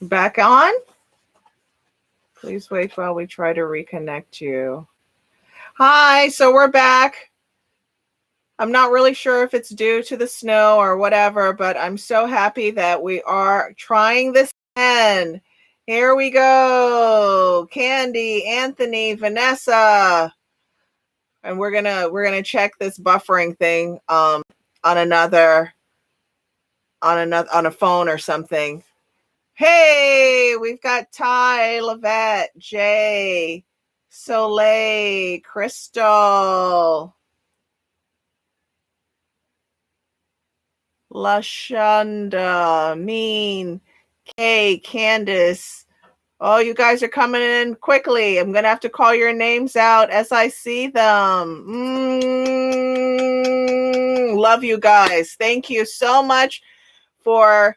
Back on? Please wait while we try to reconnect you. Hi, so we're back. I'm not really sure if it's due to the snow or whatever, but I'm so happy that we are trying this again. Here we go. Candy, Anthony, Vanessa. And we're gonna check this buffering thing on a phone or something. Hey, we've got Ty, Lavette, Jay, Soleil, Crystal, Lashonda, Mean, Kay, Candace. Oh, you guys are coming in quickly. I'm going to have to call your names out as I see them. Love you guys. Thank you so much for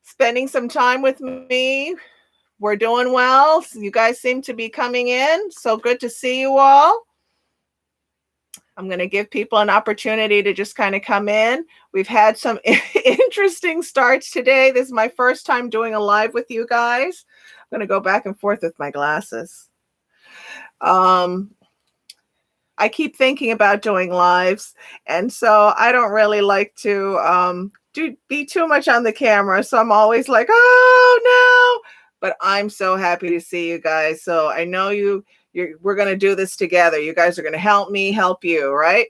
spending some time with me. We're doing well. You guys seem to be coming in. So good to see you all. I'm going to give people an opportunity to just kind of come in. We've had some interesting starts today. This is my first time doing a live with you guys. I'm going to go back and forth with my glasses. I keep thinking about doing lives, and so I don't really like to be too much on the camera. So I'm always like, oh no, but I'm so happy to see you guys. So I know we're going to do this together. You guys are going to help me help you, right?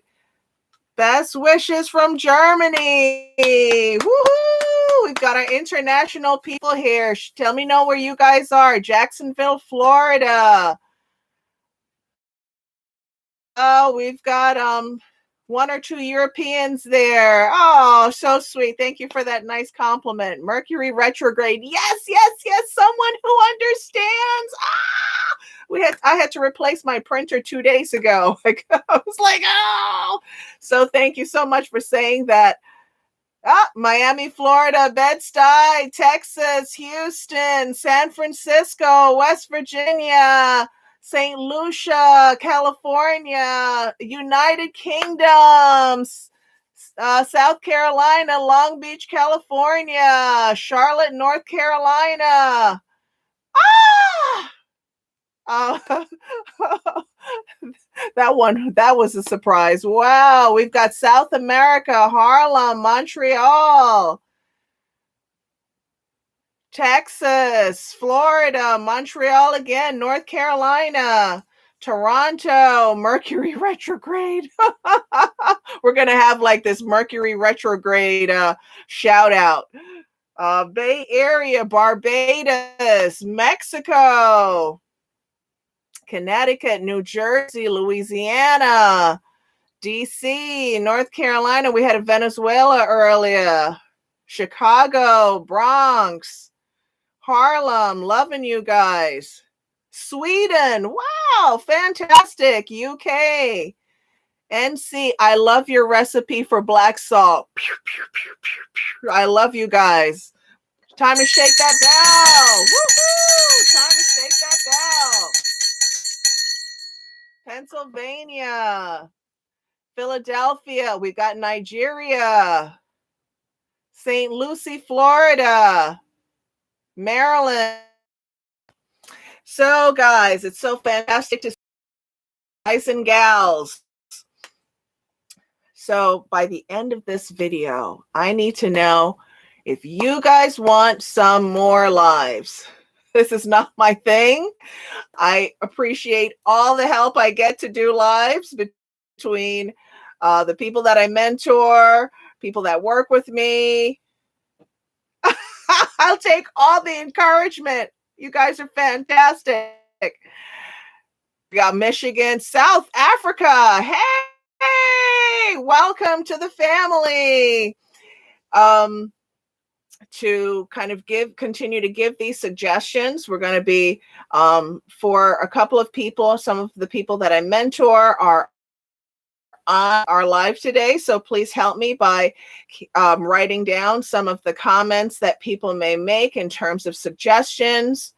Best wishes from Germany. Woohoo! We've got our international people here. Tell me where you guys are. Jacksonville, Florida. Oh, we've got one or two Europeans there. Oh, so sweet. Thank you for that nice compliment. Mercury retrograde. Yes. Someone who understands. I had to replace my printer 2 days ago. I was like, oh. So thank you so much for saying that. Miami, Florida, Bed-Stuy, Texas, Houston, San Francisco, West Virginia, St. Lucia, California, United Kingdom, South Carolina, Long Beach, California, Charlotte, North Carolina. That was a surprise. Wow, we've got South America, Harlem, Montreal, Texas, Florida, Montreal again, North Carolina, Toronto, Mercury retrograde. We're going to have like this Mercury retrograde shout out. Bay Area, Barbados, Mexico, Connecticut, New Jersey, Louisiana, DC, North Carolina. We had a Venezuela earlier. Chicago, Bronx, Harlem. Loving you guys. Sweden. Wow, fantastic. UK. NC. I love your recipe for black salt. I love you guys. Time to shake that bell. Woohoo! Time to shake that bell. Pennsylvania, Philadelphia, we got Nigeria, St. Lucie, Florida, Maryland. So guys, it's so fantastic to see guys and gals. So by the end of this video, I need to know if you guys want some more lives. This is not my thing. I appreciate all the help I get to do lives between the people that I mentor, people that work with me. I'll take all the encouragement. You guys are fantastic. We got Michigan, South Africa. Hey, welcome to the family. To kind of continue to give these suggestions. We're going to be for a couple of people. Some of the people that I mentor are on our live today. So please help me by writing down some of the comments that people may make in terms of suggestions.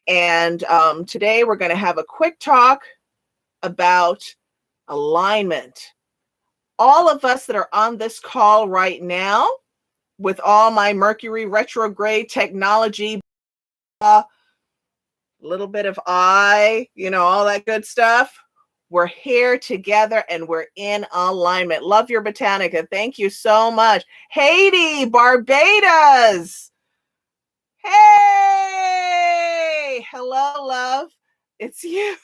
And today we're going to have a quick talk about alignment. All of us that are on this call right now with all my Mercury retrograde technology, a little bit of all that good stuff. We're here together and we're in alignment. Love your Botanica. Thank you so much. Haiti, Barbados. Hey, hello, love. It's you.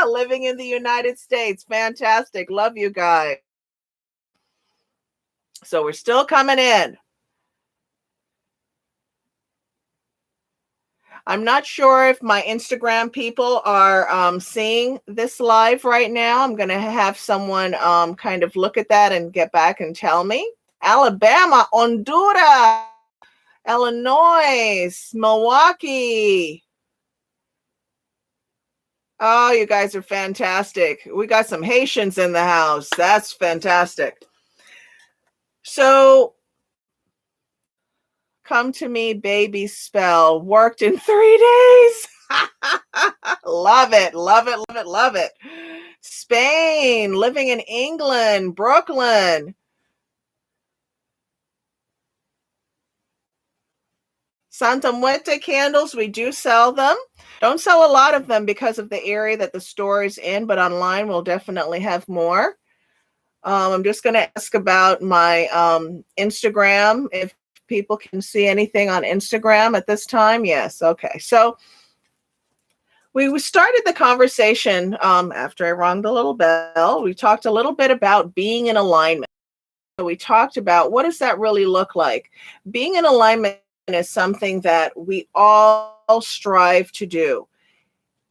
Living in the United States. Fantastic. Love you guys. So we're still coming in. I'm not sure if my Instagram people are seeing this live right now. I'm going to have someone kind of look at that and get back and tell me. Alabama, Honduras, Illinois, Milwaukee. Oh, you guys are fantastic. We got some Haitians in the house. That's fantastic. So, come to me, baby spell. Worked in 3 days. Love it, love it, love it, love it. Spain, living in England, Brooklyn. Santa Muerte candles, we do sell them. Don't sell a lot of them because of the area that the store is in, but online we'll definitely have more. I'm just going to ask about my Instagram, if people can see anything on Instagram at this time. Yes, okay. So we started the conversation after I rung the little bell. We talked a little bit about being in alignment. So we talked about what does that really look like? Being in alignment is something that we all strive to do.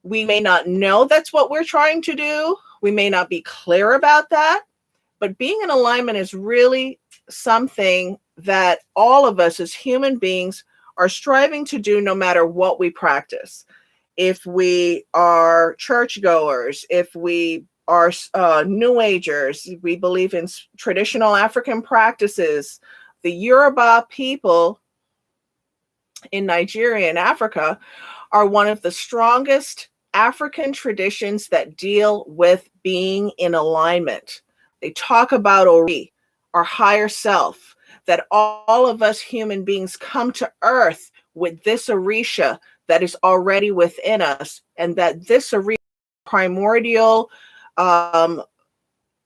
We may not know that's what we're trying to do. We may not be clear about that. But being in alignment is really something that all of us as human beings are striving to do no matter what we practice. If we are churchgoers, if we are New Agers, we believe in traditional African practices. The Yoruba people in Nigeria and Africa are one of the strongest African traditions that deal with being in alignment. They talk about Ori, our higher self, that all of us human beings come to earth with this orisha that is already within us, and that this orisha primordial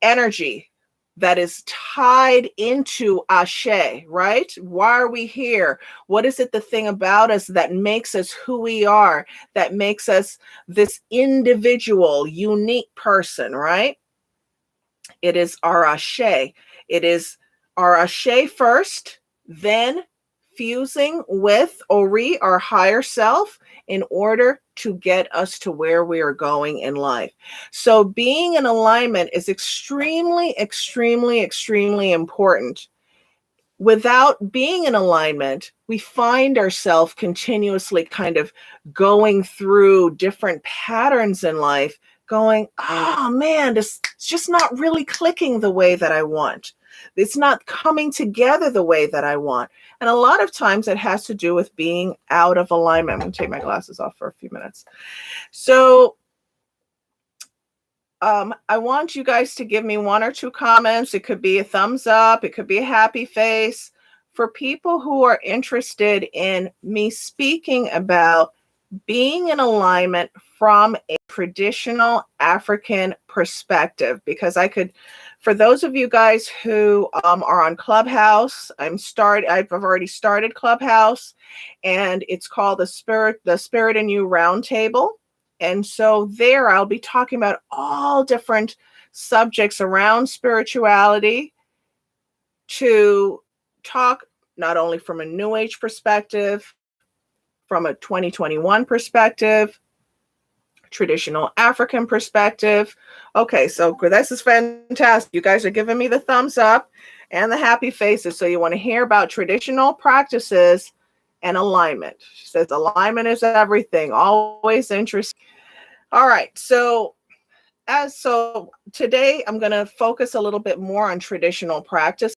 energy that is tied into Ashe, right? Why are we here? What is it, the thing about us that makes us who we are, that makes us this individual, unique person, right? It is our Ashe. It is our Ashe first, then fusing with Ori, our higher self, in order to get us to where we are going in life. So being in alignment is extremely, extremely, extremely important. Without being in alignment, we find ourselves continuously kind of going through different patterns in life, going, oh man, it's just not really clicking the way that I want. It's not coming together the way that I want. And a lot of times it has to do with being out of alignment. I'm going to take my glasses off for a few minutes. So I want you guys to give me 1 or 2 comments. It could be a thumbs up. It could be a happy face. For people who are interested in me speaking about being in alignment from a traditional African perspective, because for those of you guys who are on Clubhouse, I've already started Clubhouse, and it's called the Spirit in You Roundtable. And so there I'll be talking about all different subjects around spirituality, to talk not only from a New Age perspective, from a 2021 perspective, traditional African perspective. Okay, so this is fantastic. You guys are giving me the thumbs up and the happy faces. So you want to hear about traditional practices and alignment. She says alignment is everything, always interesting. All right, so today I'm going to focus a little bit more on traditional practice,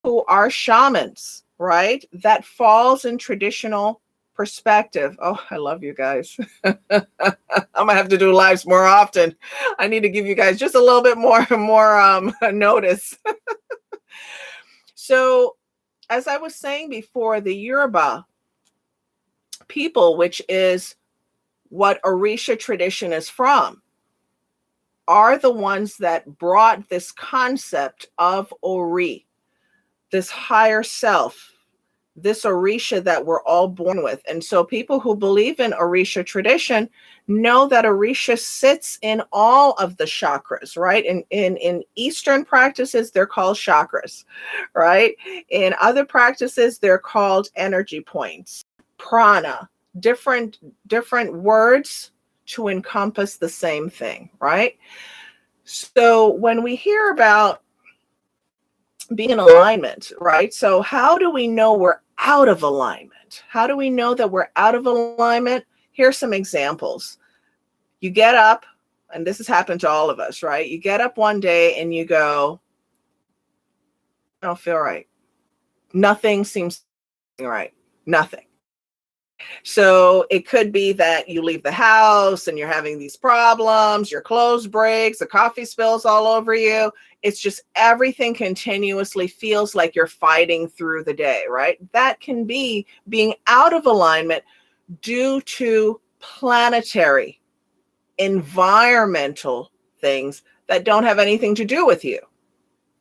who are shamans, right? That falls in traditional perspective. Oh, I love you guys. I'm gonna have to do lives more often. I need to give you guys just a little bit more notice. So as I was saying before, the Yoruba people, which is what orisha tradition is from, are the ones that brought this concept of ori, this higher self, this orisha that we're all born with. And so people who believe in orisha tradition know that orisha sits in all of the chakras, right? In Eastern practices, they're called chakras, right? In other practices, they're called energy points, prana, different words to encompass the same thing, right? So when we hear about being in alignment, right? So how do we know we're out of alignment? How do we know that we're out of alignment? Here's some examples. You get up, and this has happened to all of us, right? You get up one day and you go, I don't feel right. Nothing seems right. Nothing. So it could be that you leave the house and you're having these problems, your clothes breaks, the coffee spills all over you. It's just everything continuously feels like you're fighting through the day, right? That can be being out of alignment due to planetary, environmental things that don't have anything to do with you.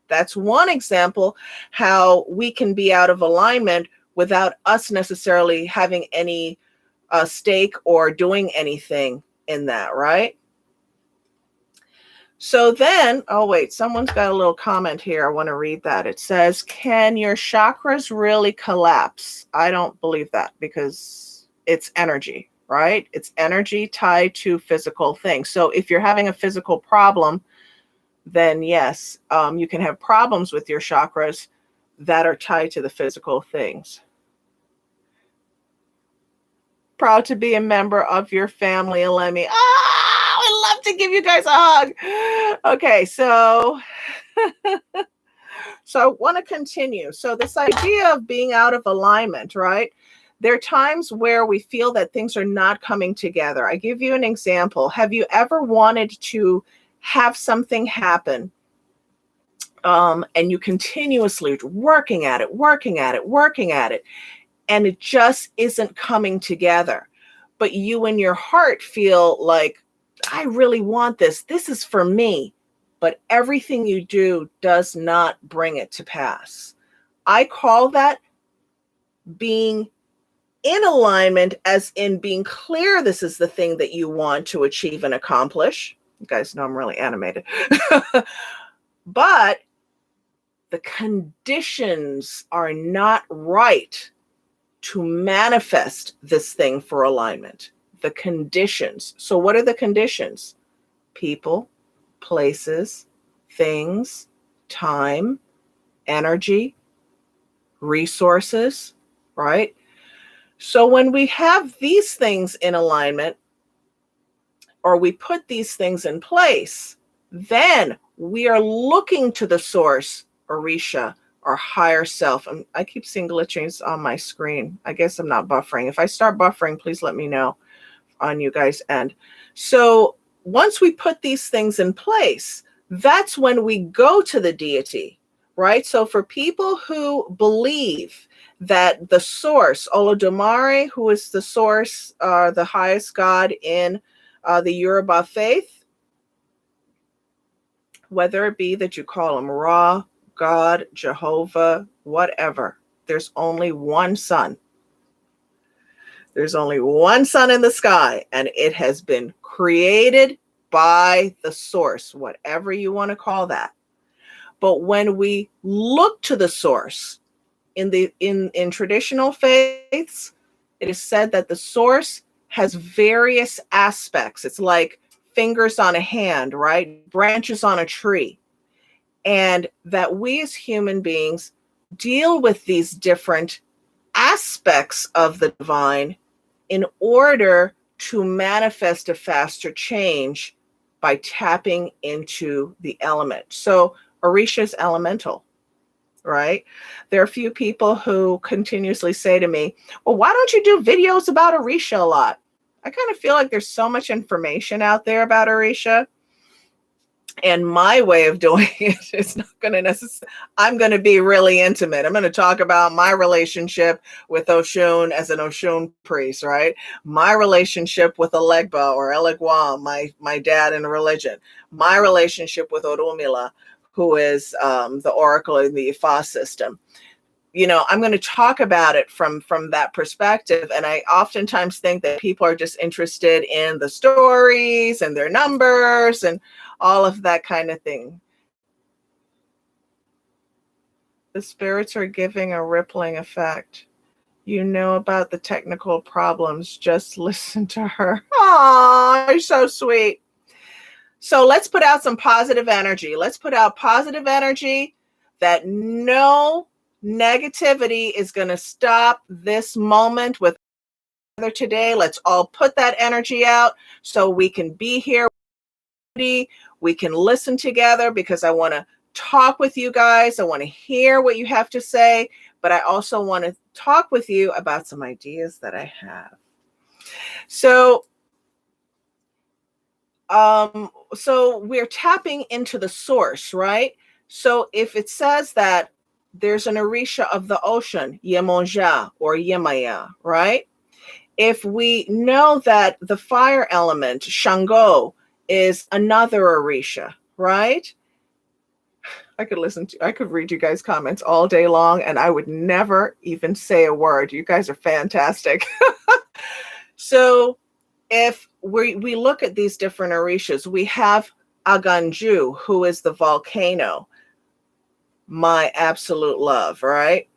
That's one example how we can be out of alignment without us necessarily having any stake or doing anything in that, right? So then, oh wait, someone's got a little comment here. I want to read that. It says, can your chakras really collapse? I don't believe that because it's energy, right? It's energy tied to physical things. So if you're having a physical problem, then yes, you can have problems with your chakras that are tied to the physical things. Proud to be a member of your family, Elemi. I'd love to give you guys a hug. Okay, so I want to continue. So this idea of being out of alignment, right? There are times where we feel that things are not coming together. I give you an example. Have you ever wanted to have something happen, and you continuously working at it, and it just isn't coming together? But you in your heart feel like, I really want this. This is for me. But everything you do does not bring it to pass. I call that being in alignment, as in being clear this is the thing that you want to achieve and accomplish. You guys know I'm really animated. But the conditions are not right to manifest this thing for alignment. The conditions. So what are the conditions? People, places, things, time, energy, resources, right? So when we have these things in alignment, or we put these things in place, then we are looking to the source, orisha, our higher self. I keep seeing glitchings on my screen. I guess I'm not buffering. If I start buffering, please let me know on you guys' end. So once we put these things in place, that's when we go to the deity, right? So for people who believe that the source, Olodumare, who is the source, the highest God in the Yoruba faith, whether it be that you call him Ra, God, Jehovah, whatever, there's only one sun. There's only one sun in the sky, and it has been created by the source, whatever you want to call that. But when we look to the source in traditional faiths, it is said that the source has various aspects. It's like fingers on a hand, right? Branches on a tree. And that we as human beings deal with these different aspects of the divine in order to manifest a faster change by tapping into the element. So orisha is elemental, right? There are a few people who continuously say to me, well, why don't you do videos about orisha a lot? I kind of feel like there's so much information out there about orisha. And my way of doing it is not going to necessarily, I'm going to be really intimate. I'm going to talk about my relationship with Oshun as an Oshun priest, right? My relationship with Elegba or Elegwa, my dad in religion. My relationship with Orumila, who is the oracle in the Ifa system. I'm going to talk about it from that perspective. And I oftentimes think that people are just interested in the stories and their numbers and all of that kind of thing. The spirits are giving a rippling effect. You know about the technical problems. Just listen to her. Oh, you're so sweet. So let's put out some positive energy. Let's put out positive energy that no negativity is going to stop this moment with today. Let's all put that energy out so we can be here. We can listen together because I want to talk with you guys. I want to hear what you have to say, but I also want to talk with you about some ideas that I have. So we're tapping into the source, right? So if it says that there's an orisha of the ocean, Yemonja or Yemaya, right? If we know that the fire element, Shango, is another orisha, right? I could read you guys' comments all day long and I would never even say a word. You guys are fantastic. So if we look at these different orishas, we have Aganju, who is the volcano, my absolute love, right?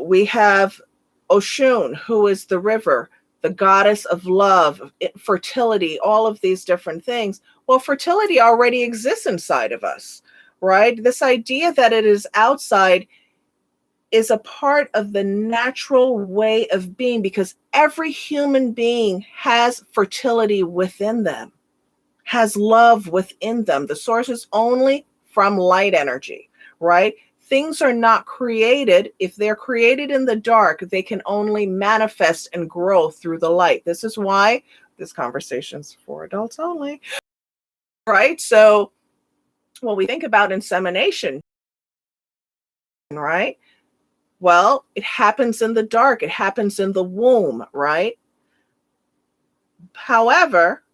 We have Oshun, who is the river, the goddess of love, fertility, all of these different things. Well, fertility already exists inside of us, right? This idea that it is outside is a part of the natural way of being because every human being has fertility within them, has love within them. The source is only from light energy, right? Things are not created. If they're created in the dark, they can only manifest and grow through the light. This is why this conversation's for adults only, right? So when we think about insemination, right? Well, it happens in the dark. It happens in the womb, right? However,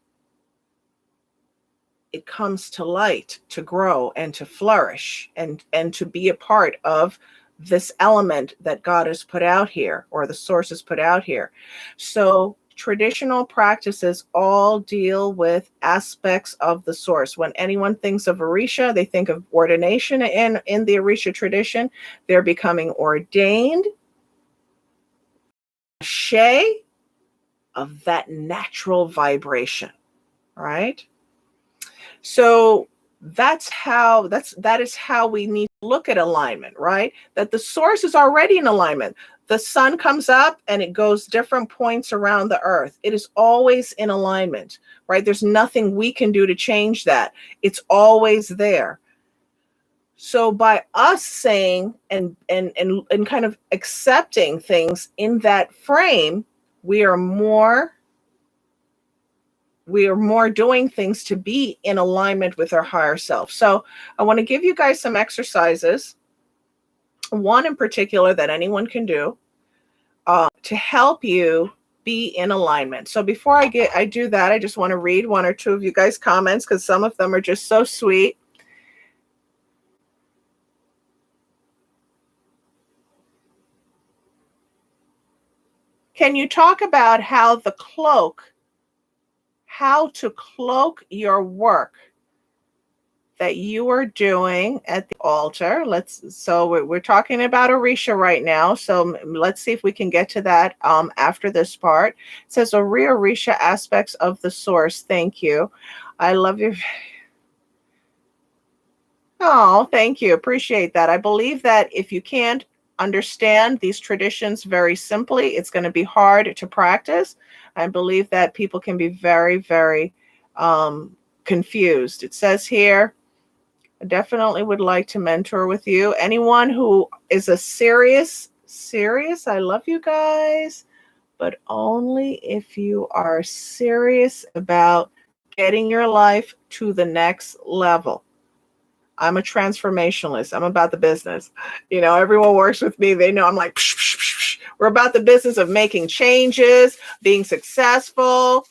it comes to light to grow and to flourish and to be a part of this element that God has put out here or the source has put out here. So traditional practices all deal with aspects of the source. When anyone thinks of Orisha, they think of ordination in the Orisha tradition. They're becoming ordained shea of that natural vibration, right? So that is how we need to look at alignment, right? That the source is already in alignment. The sun comes up and it goes different points around the earth. It is always in alignment, right? There's nothing we can do to change that. It's always there. So by us saying and kind of accepting things in that frame, we are more doing things to be in alignment with our higher self. So I want to give you guys some exercises, one in particular that anyone can do to help you be in alignment. So before I do that, I just want to read one or two of you guys' comments because some of them are just so sweet. Can you talk about how to cloak your work that you are doing at the altar? So we're talking about Orisha right now. So let's see if we can get to that after this part. It says Orisha aspects of the source. Thank you. I love you. Oh, thank you. Appreciate that. I believe that if you can't understand these traditions very simply, it's going to be hard to practice. I believe that people can be very, very confused. It says here, I definitely would like to mentor with you. Anyone who is a serious, I love you guys, but only if you are serious about getting your life to the next level. I'm a transformationalist. I'm about the business. You know, everyone works with me. They know I'm like, psh, psh, psh, psh. We're about the business of making changes, being successful,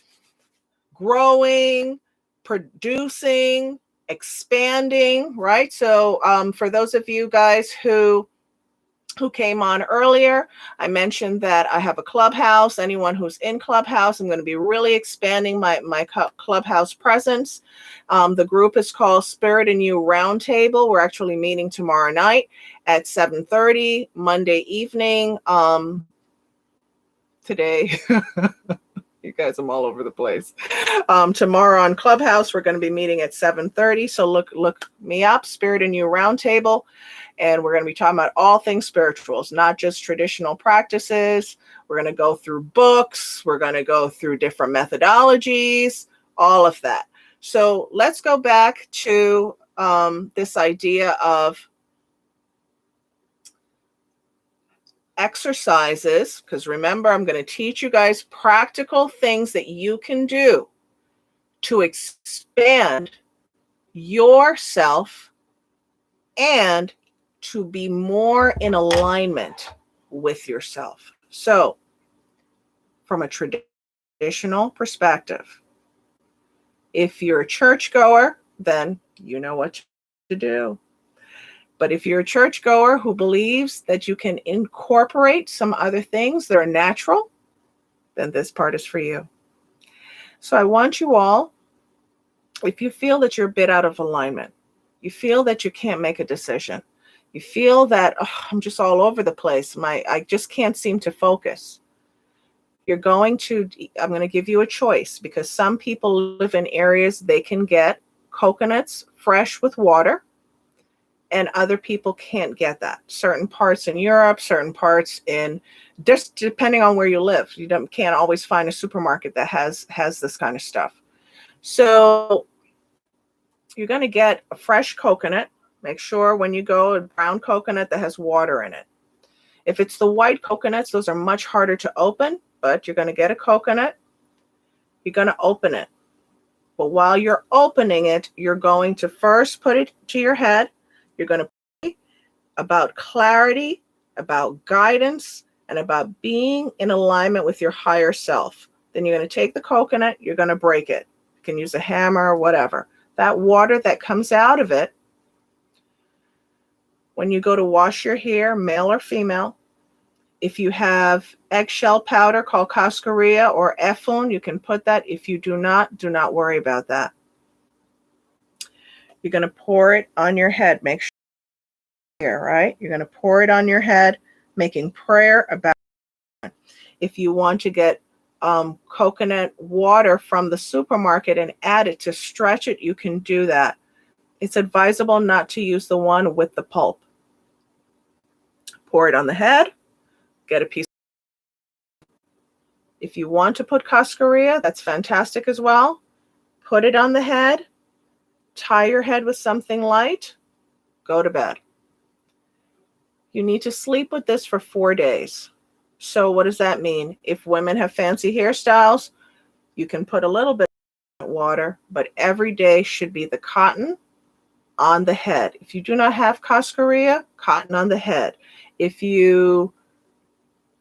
growing, producing, expanding, right? So for those of you guys who came on earlier, I mentioned that I have a Clubhouse. Anyone who's in Clubhouse, I'm going to be really expanding my Clubhouse presence. The group is called Spirit and You Roundtable. We're actually meeting tomorrow night at 7:30, Monday evening. Today, you guys, I'm all over the place. Tomorrow on Clubhouse, we're going to be meeting at 7:30. So look me up, Spirit and You Roundtable. And we're going to be talking about all things spirituals, not just traditional practices. We're going to go through books. We're going to go through different methodologies, all of that. So let's go back to this idea of exercises, because remember, I'm going to teach you guys practical things that you can do to expand yourself and to be more in alignment with yourself. So, from a traditional perspective, if you're a churchgoer, then you know what to do. But if you're a churchgoer who believes that you can incorporate some other things that are natural, then this part is for you. So I want you all, if you feel that you're a bit out of alignment, you feel that you can't make a decision, you feel that I'm just all over the place, I just can't seem to focus, I'm going to give you a choice, because some people live in areas they can get coconuts fresh with water, and other people can't get that. Certain parts in Europe, certain parts in, just depending on where you live, you can't always find a supermarket that has this kind of stuff. So you're going to get a fresh coconut. Make sure when you go, a brown coconut that has water in it. If it's the white coconuts, those are much harder to open, but you're going to get a coconut. You're going to open it. But while you're opening it, you're going to first put it to your head. You're going to pray about clarity, about guidance, and about being in alignment with your higher self. Then you're going to take the coconut, you're going to break it. You can use a hammer or whatever. That water that comes out of it, when you go to wash your hair, male or female, if you have eggshell powder called cascarilla or effun, you can put that. If you do not worry about that. You're going to pour it on your head. Make sure here, right? You're going to pour it on your head, making prayer about it. If you want to get coconut water from the supermarket and add it to stretch it, you can do that. It's advisable not to use the one with the pulp. Pour it on the head, get a piece. If you want to put cascarilla, that's fantastic as well. Put it on the head, tie your head with something light, go to bed. You need to sleep with this for 4 days. So what does that mean? If women have fancy hairstyles, you can put a little bit of water, but every day should be the cotton on the head. If you do not have cascarilla, cotton on the head.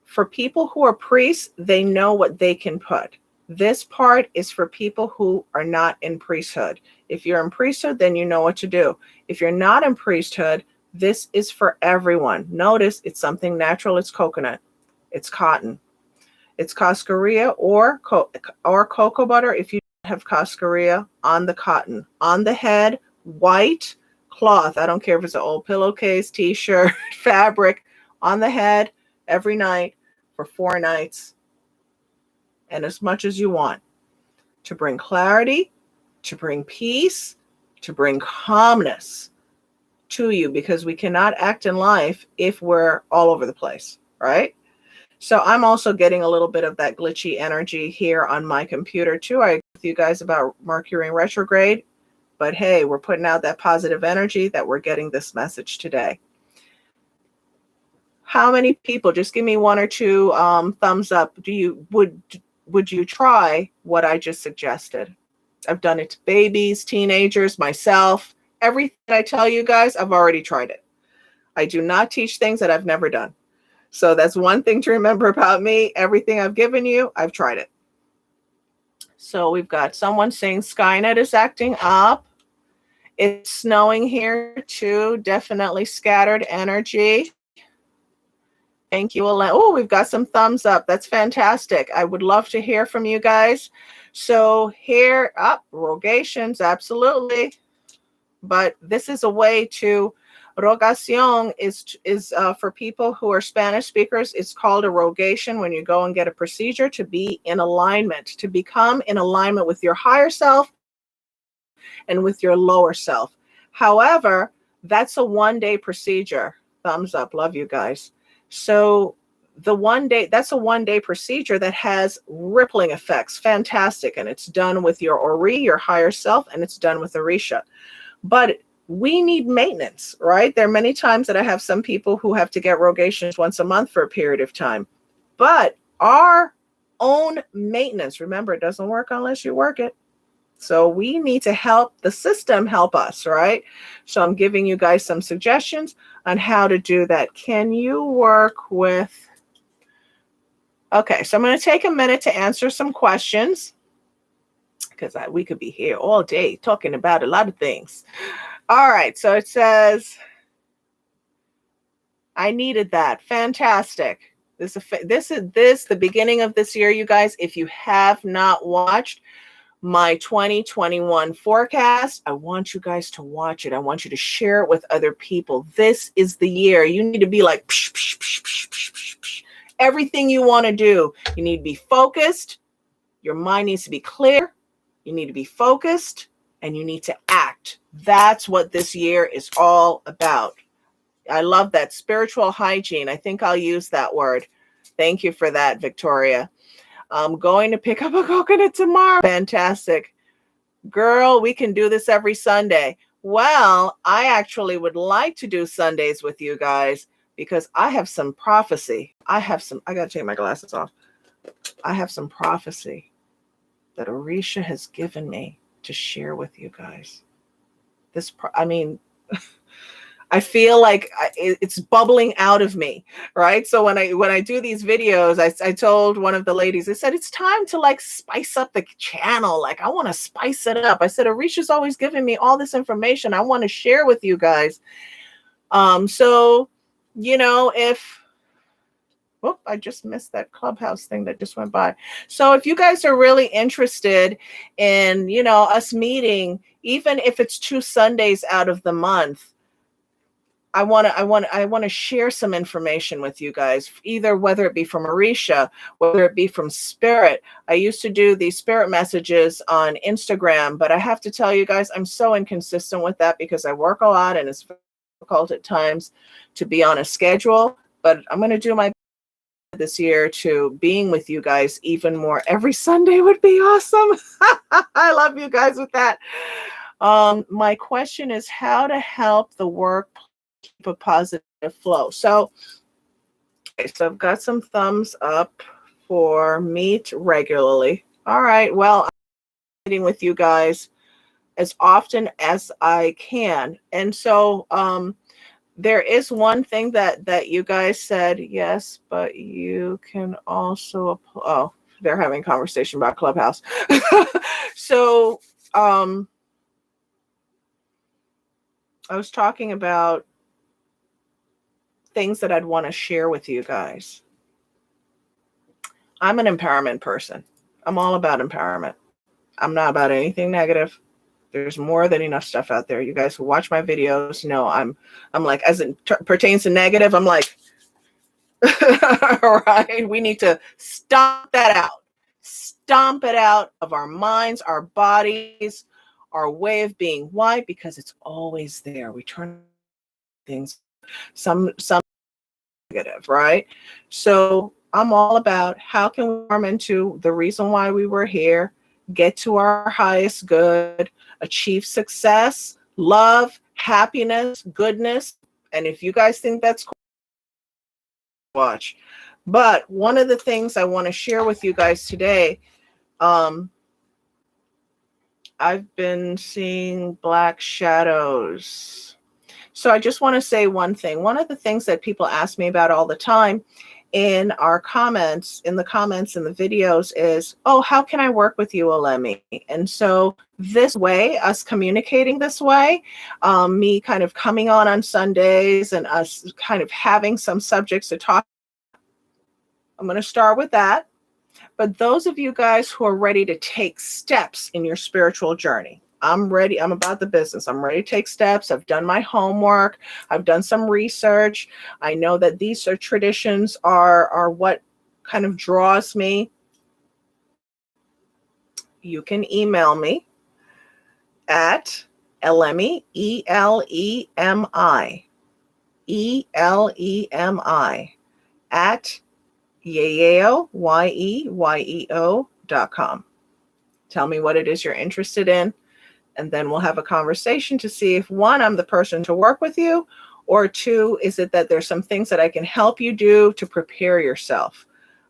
For people who are priests, they know what they can put. This part is for people who are not in priesthood. If you're in priesthood, then you know what to do. If you're not in priesthood, this is for everyone. Notice it's something natural. It's coconut. It's cotton. It's cascarilla or cocoa butter if you have cascarilla on the cotton. On the head, white cloth. I don't care if it's an old pillowcase, t-shirt, fabric. On the head every night for 4 nights. And as much as you want. To bring clarity, to bring peace, to bring calmness to you, because we cannot act in life if we're all over the place, right? So I'm also getting a little bit of that glitchy energy here on my computer too. I agree with you guys about Mercury in retrograde, but hey, we're putting out that positive energy that we're getting this message today. How many people, just give me 1 or 2 thumbs up, would you try what I just suggested? I've done it to babies, teenagers, myself. Everything I tell you guys, I've already tried it. I do not teach things that I've never done. So that's one thing to remember about me. Everything I've given you, I've tried it. So we've got someone saying Skynet is acting up. It's snowing here too. Definitely scattered energy. Thank you, Elemi. Oh, we've got some thumbs up. That's fantastic. I would love to hear from you guys. So here, rogations, absolutely. But this is a way to, rogación is for people who are Spanish speakers. It's called a rogation when you go and get a procedure to be in alignment, to become in alignment with your higher self and with your lower self. However, that's a one-day procedure. Thumbs up. Love you guys. So that's a one-day procedure that has rippling effects. Fantastic. And it's done with your ori, your higher self, and it's done with orisha. But we need maintenance, right? There are many times that I have some people who have to get rogations once a month for a period of time. But our own maintenance, remember, it doesn't work unless you work it. So we need to help the system help us, right? So I'm giving you guys some suggestions on how to do that. Can you work with... Okay, so I'm going to take a minute to answer some questions because we could be here all day talking about a lot of things. All right, so it says, I needed that. Fantastic. This is the beginning of this year, you guys. If you have not watched my 2021 forecast, I want you guys to watch it. I want you to share it with other people. This is the year. You need to be like, psh, psh, psh, psh, psh, psh, psh. Everything you want to do. You need to be focused. Your mind needs to be clear. You need to be focused and you need to act. That's what this year is all about. I love that. Spiritual hygiene. I think I'll use that word. Thank you for that, Victoria. I'm going to pick up a coconut tomorrow. Fantastic. Girl, we can do this every Sunday. Well, I actually would like to do Sundays with you guys because I have some prophecy. I got to take my glasses off. I have some prophecy that Orisha has given me to share with you guys. I feel like it's bubbling out of me, right? So when I do these videos, I told one of the ladies, I said, it's time to like spice up the channel. Like I want to spice it up. I said, Orisha's always giving me all this information I want to share with you guys. So, I just missed that Clubhouse thing that just went by. So if you guys are really interested in, us meeting, even if it's 2 Sundays out of the month, I want to share some information with you guys, either whether it be from Orisha, whether it be from Spirit. I used to do these Spirit messages on Instagram, but I have to tell you guys, I'm so inconsistent with that because I work a lot and it's difficult at times to be on a schedule. But I'm going to do my this year to being with you guys even more. Every Sunday would be awesome. I love you guys with that. My question is how to help the work keep a positive flow. So I've got some thumbs up for meet regularly. All right. Well, I'm meeting with you guys as often as I can. And so there is one thing that you guys said, yes, but you can also they're having a conversation about Clubhouse. So I was talking about things that I'd want to share with you guys. I'm an empowerment person. I'm all about empowerment. I'm not about anything negative. There's more than enough stuff out there. You guys who watch my videos know I'm like, as it pertains to negative, I'm like, all right, we need to stomp that out. Stomp it out of our minds, our bodies, our way of being. Why? Because it's always there. We turn things some negative, right? So I'm all about how can we form into the reason why we were here, get to our highest good, achieve success, love, happiness, goodness. And if you guys think that's cool, watch. But one of the things I want to share with you guys today, I I've been seeing black shadows. So I just want to say one thing. One of the things that people ask me about all the time in our comments, in the videos is, oh, how can I work with you, Elemi? And so this way, us communicating this way, me kind of coming on Sundays and us kind of having some subjects to talk. I'm going to start with that. But those of you guys who are ready to take steps in your spiritual journey, I'm ready. I'm about the business. I'm ready to take steps. I've done my homework. I've done some research. I know that these traditions are what kind of draws me. You can email me at Elemi, Elemi, Elemi, at Yeyeo, Yeyeo.com. Tell me what it is you're interested in, and then we'll have a conversation to see if, one, I'm the person to work with you, or two, is it that there's some things that I can help you do to prepare yourself.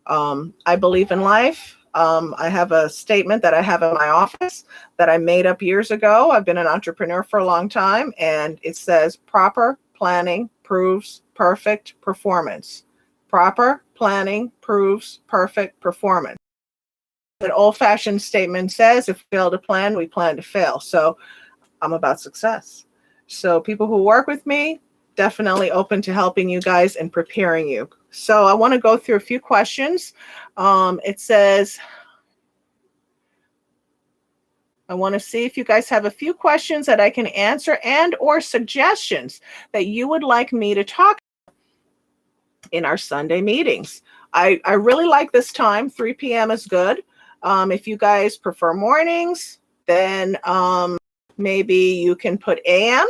I believe in life. I have a statement that I have in my office that I made up years ago. I've been an entrepreneur for a long time, and it says, proper planning proves perfect performance. Proper planning proves perfect performance. An old-fashioned statement says, if we fail to plan, we plan to fail. So I'm about success. So people who work with me, definitely open to helping you guys and preparing you. So I want to go through a few questions. It says, I want to see if you guys have a few questions that I can answer and or suggestions that you would like me to talk in our Sunday meetings. I really like this time. 3 p.m. is good. If you guys prefer mornings, then maybe you can put AM.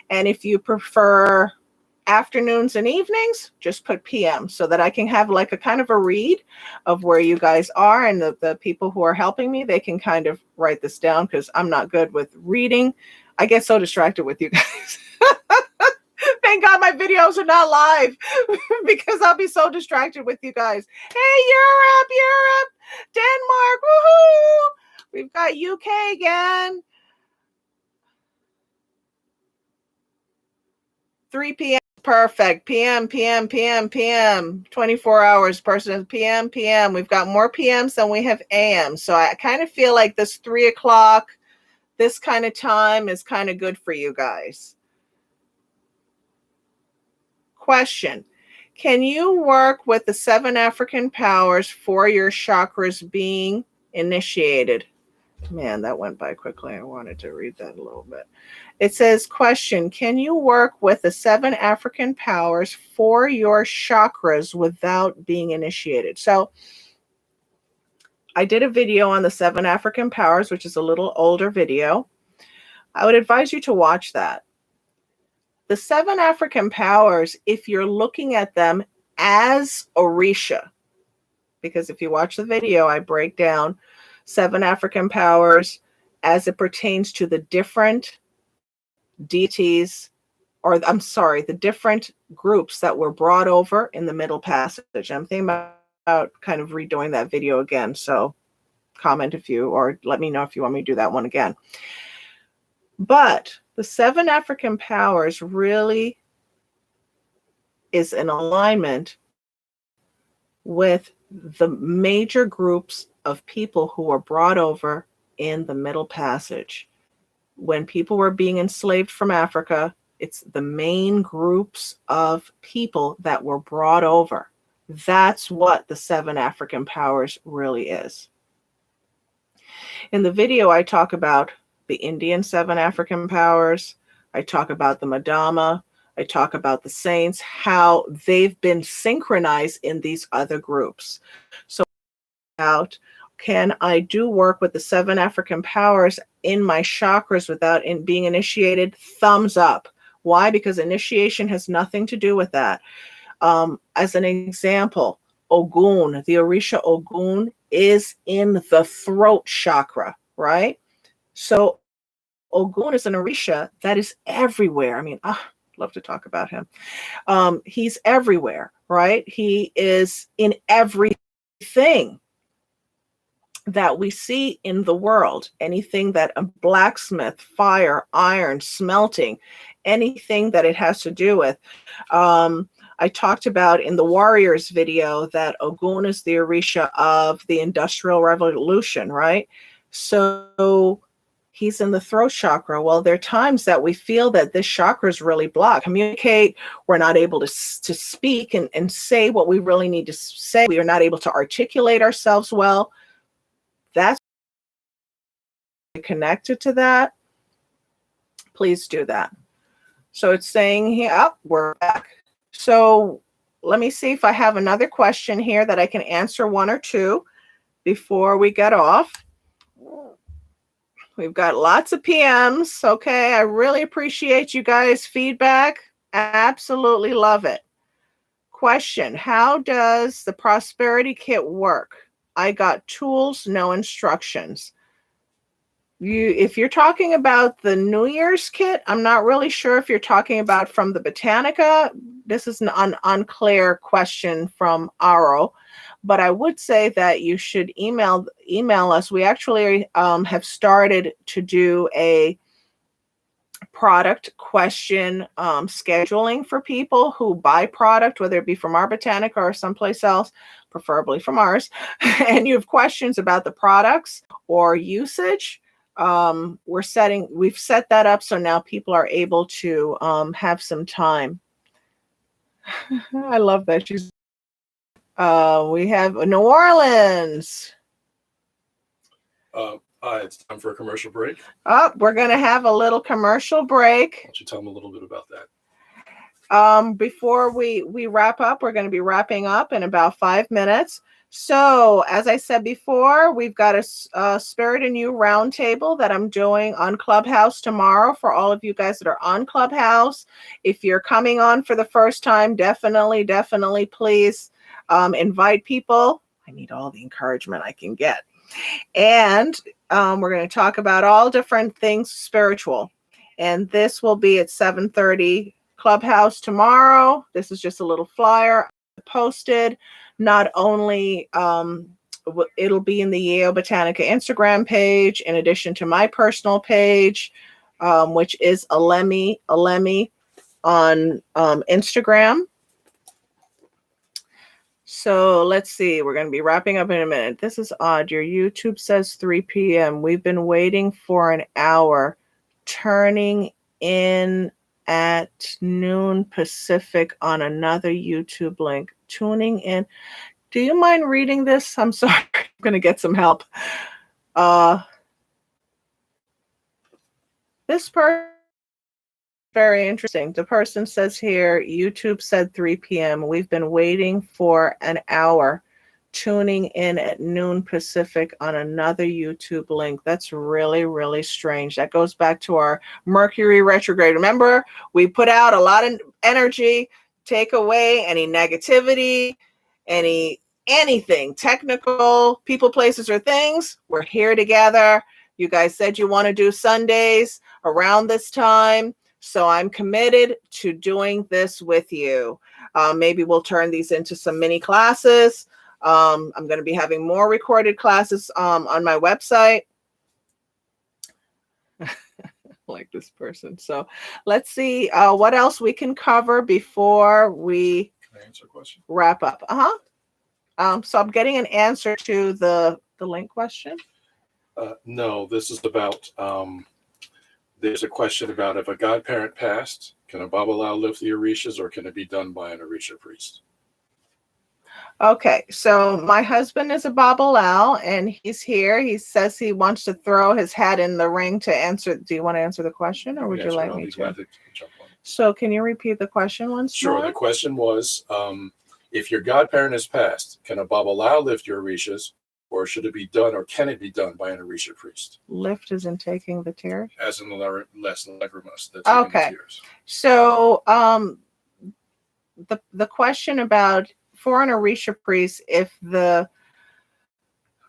And if you prefer afternoons and evenings, just put PM, so that I can have like a kind of a read of where you guys are, and the people who are helping me, they can kind of write this down, because I'm not good with reading. I get so distracted with you guys. Thank God my videos are not live, because I'll be so distracted with you guys. Hey, Europe, Denmark, woohoo! We've got UK again. 3 p.m. Perfect. PM. 24 hours, person. PM. We've got more PMs than we have AM. So I kind of feel like this 3 o'clock, this kind of time is kind of good for you guys. Question. Can you work with the 7 African powers for your chakras being initiated? Man, that went by quickly. I wanted to read that a little bit. It says, question, can you work with the 7 African powers for your chakras without being initiated? So I did a video on the 7 African powers, which is a little older video. I would advise you to watch that. The 7 African powers, if you're looking at them as orisha, because if you watch the video, I break down 7 African powers as it pertains to the different deities, or I'm sorry, the different groups that were brought over in the Middle Passage. I'm thinking about kind of redoing that video again. So comment if you, or let me know if you want me to do that one again. But the 7 African powers really is in alignment with the major groups of people who were brought over in the Middle Passage. When people were being enslaved from Africa, it's the main groups of people that were brought over. That's what the 7 African powers really is. In the video, I talk about the Indian 7 African powers. I talk about the Madama. I talk about the saints, how they've been synchronized in these other groups. So can I do work with the 7 African powers in my chakras without being initiated? Thumbs up. Why? Because initiation has nothing to do with that. As an example, Ogun, the orisha Ogun, is in the throat chakra, right? So Ogun is an orisha that is everywhere. I mean, love to talk about him. He's everywhere, right? He is in everything. that we see in the world, anything that a blacksmith, fire, iron, smelting, anything that it has to do with. I talked about in the Warriors video that Ogun is the orisha of the Industrial Revolution, right? So he's in the throat chakra. Well, there are times that we feel that this chakra is really blocked. Communicate, we're not able to speak and say what we really need to say. We are not able to articulate ourselves well. That's connected to that. Please do that. So it's saying here, oh, we're back. So let me see if I have another question here that I can answer, one or two, before we get off. We've got lots of PMs. Okay, I really appreciate you guys' feedback. Absolutely love it. Question: how does the prosperity kit work? I got tools, no instructions. If you're talking about the New Year's kit, I'm not really sure if you're talking about from the Botanica. This is an unclear question from Aro, but I would say that you should email us. We actually have started to do a product question scheduling for people who buy product, whether it be from our Botanica or someplace else, preferably from ours, and you have questions about the products or usage. We've set that up so now people are able to have some time. I love that. We have New Orleans. It's time for a commercial break. Oh, we're going to have a little commercial break. Why don't you tell them a little bit about that? Before we wrap up, we're going to be wrapping up in about 5 minutes. So, as I said before, we've got a Spirit in You roundtable that I'm doing on Clubhouse tomorrow for all of you guys that are on Clubhouse. If you're coming on for the first time, definitely, please invite people. I need all the encouragement I can get. And we're going to talk about all different things spiritual. And this will be at 7:30 Clubhouse tomorrow. This is just a little flyer posted. Not only it'll be in the Yeyeobotanica Instagram page, in addition to my personal page, which is Elemi on Instagram. So let's see. We're going to be wrapping up in a minute. This is odd. Your YouTube says 3 p.m. We've been waiting for an hour, turning in at noon Pacific on another YouTube link. Tuning in. Do you mind reading this? I'm sorry. I'm going to get some help. This person, very interesting. The person says here, YouTube said 3 p.m. We've been waiting for an hour, tuning in at noon Pacific on another YouTube link. That's really, really strange. That goes back to our Mercury retrograde. Remember, we put out a lot of energy, take away any negativity, anything technical, people, places, or things. We're here together. You guys said you want to do Sundays around this time. So I'm committed to doing this with you. Maybe we'll turn these into some mini classes. I'm going to be having more recorded classes on my website. Like this person. So let's see what else we can cover before we wrap up. So I'm getting an answer to the link question. No, this is about, there's a question about if a godparent passed, can a Babalao lift the orishas or can it be done by an orisha priest? Okay, so my husband is a Babalao and he's here. He says he wants to throw his hat in the ring to answer. Do you want to answer the question or would you like me to? So can you repeat the question once more? Sure. The question was, if your godparent has passed, can a Babalao lift your orishas or should it be done or can it be done by an orisha priest? Lift is in taking the tears? As in the legrimus. Okay. So the question about for an orisha priest, if the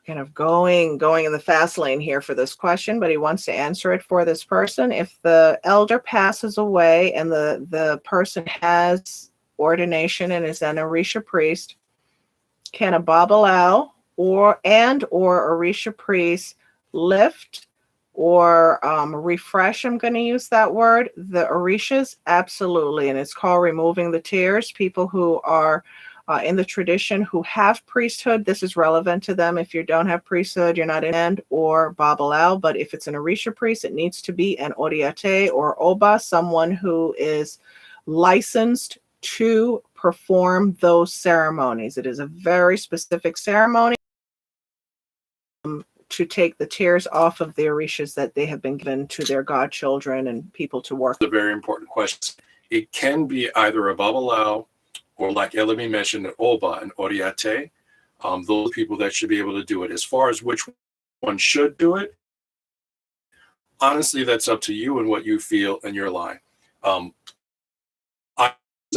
kind of going in the fast lane here for this question, but he wants to answer it for this person. If the elder passes away and the person has ordination and is an orisha priest, can a Babalao or orisha priests lift or refresh, I'm going to use that word, the orishas, absolutely. And it's called removing the tears. People who are in the tradition who have priesthood, this is relevant to them. If you don't have priesthood, you're not in and or babalao. But if it's an orisha priest, it needs to be an oriate or oba, someone who is licensed to perform those ceremonies. It is a very specific ceremony to take the tears off of the orishas that they have been given to their godchildren and people to work. It's a very important question. It can be either a babalao or, like Elemi mentioned, an oba, an oriate. Those people that should be able to do it. As far as which one should do it, honestly, that's up to you and what you feel in your line.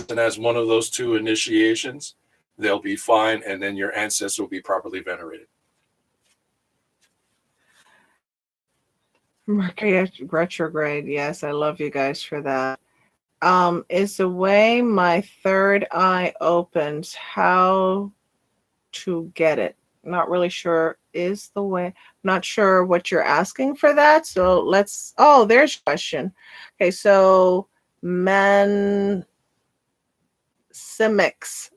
And as one of those two initiations, they'll be fine, and then your ancestors will be properly venerated. Mercury retrograde. Yes, I love you guys for that. Is the way my third eye opens, how to get it? Not really sure. Is the way, not sure what you're asking for that. So let's, oh, there's your question. Okay, so Simics.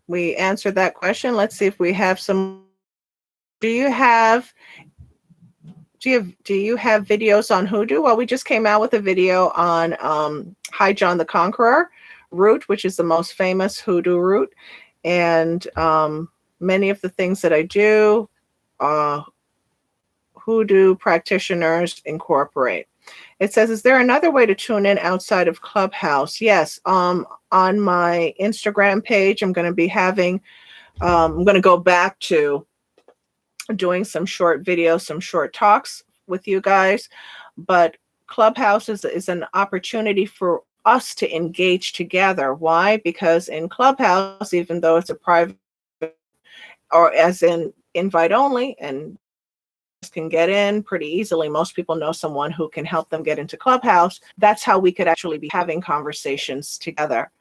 We answered that question. Let's see if we have some. Do you have videos on hoodoo? Well, we just came out with a video on High John the Conqueror root, which is the most famous hoodoo root. And many of the things that I do, hoodoo practitioners incorporate. It says, is there another way to tune in outside of Clubhouse? Yes. On my Instagram page, I'm going to be having, I'm going to go back to doing some short videos, some short talks with you guys. But Clubhouse is an opportunity for us to engage together. Why? Because in Clubhouse, even though it's a private, or as in invite only, and can get in pretty easily. Most people know someone who can help them get into Clubhouse. That's how we could actually be having conversations together.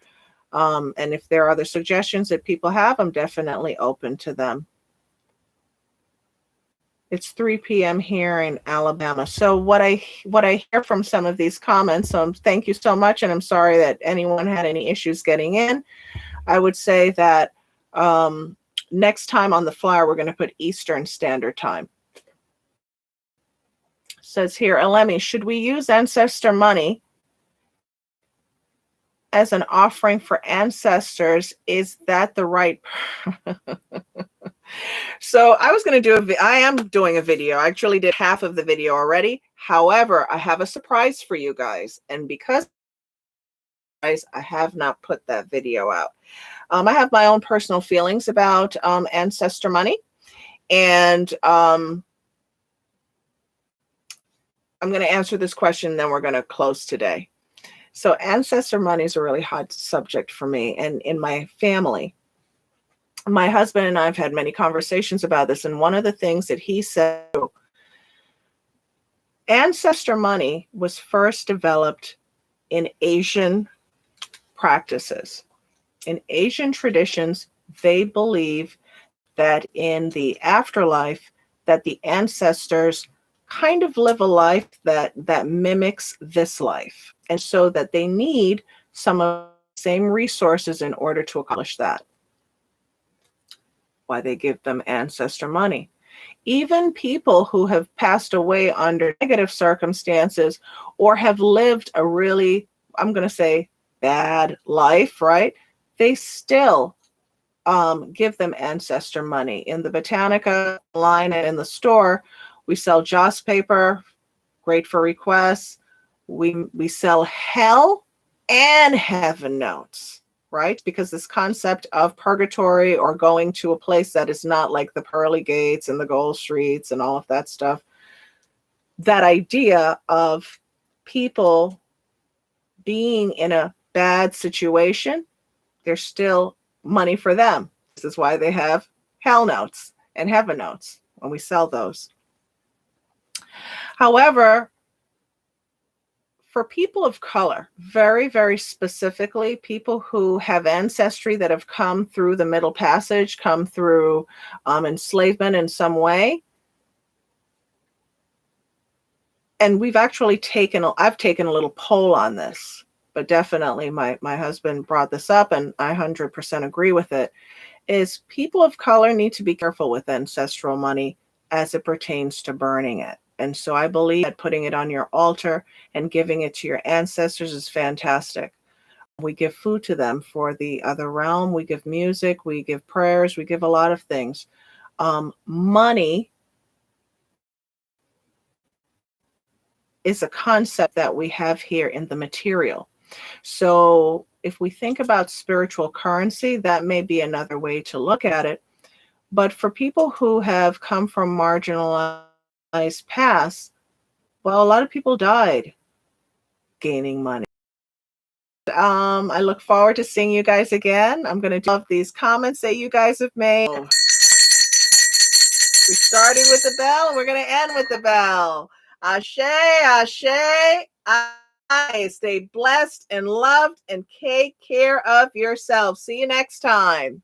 And if there are other suggestions that people have, I'm definitely open to them. It's 3 p.m. here in Alabama. So what I hear from some of these comments, thank you so much, and I'm sorry that anyone had any issues getting in. I would say that next time on the flyer, we're going to put Eastern Standard Time. Says here, Elemi, should we use ancestor money as an offering for ancestors? Is that the right? So I was going to do I am doing a video. I actually did half of the video already. However, I have a surprise for you guys. And because I have not put that video out. I have my own personal feelings about ancestor money. And I'm going to answer this question, then we're going to close today. So ancestor money is a really hot subject for me and in my family. My husband and I have had many conversations about this. And one of the things that he said, ancestor money was first developed in Asian practices. In Asian traditions, they believe that in the afterlife, that the ancestors kind of live a life that mimics this life. And so that they need some of the same resources in order to accomplish that. Why they give them ancestor money. Even people who have passed away under negative circumstances or have lived a really, I'm going to say, bad life, right? They still give them ancestor money. In the Botanica line and in the store, we sell joss paper, great for requests. We sell hell and heaven notes, right? Because this concept of purgatory or going to a place that is not like the pearly gates and the gold streets and all of that stuff, that idea of people being in a bad situation, there's still money for them. This is why they have hell notes and heaven notes when we sell those. However, for people of color, very, very specifically, people who have ancestry that have come through the Middle Passage, come through enslavement in some way. And we've actually I've taken a little poll on this, but definitely my husband brought this up and I 100% agree with it, is people of color need to be careful with ancestral money as it pertains to burning it. And so I believe that putting it on your altar and giving it to your ancestors is fantastic. We give food to them for the other realm. We give music, we give prayers, we give a lot of things. Money is a concept that we have here in the material. So if we think about spiritual currency, that may be another way to look at it. But for people who have come from marginalized past, well, a lot of people died gaining money. I look forward to seeing you guys again. I'm going to love these comments that you guys have made. We started with the bell and we're going to end with the bell. Ashe, ashe, ashe. Stay blessed and loved and take care of yourself. See you next time.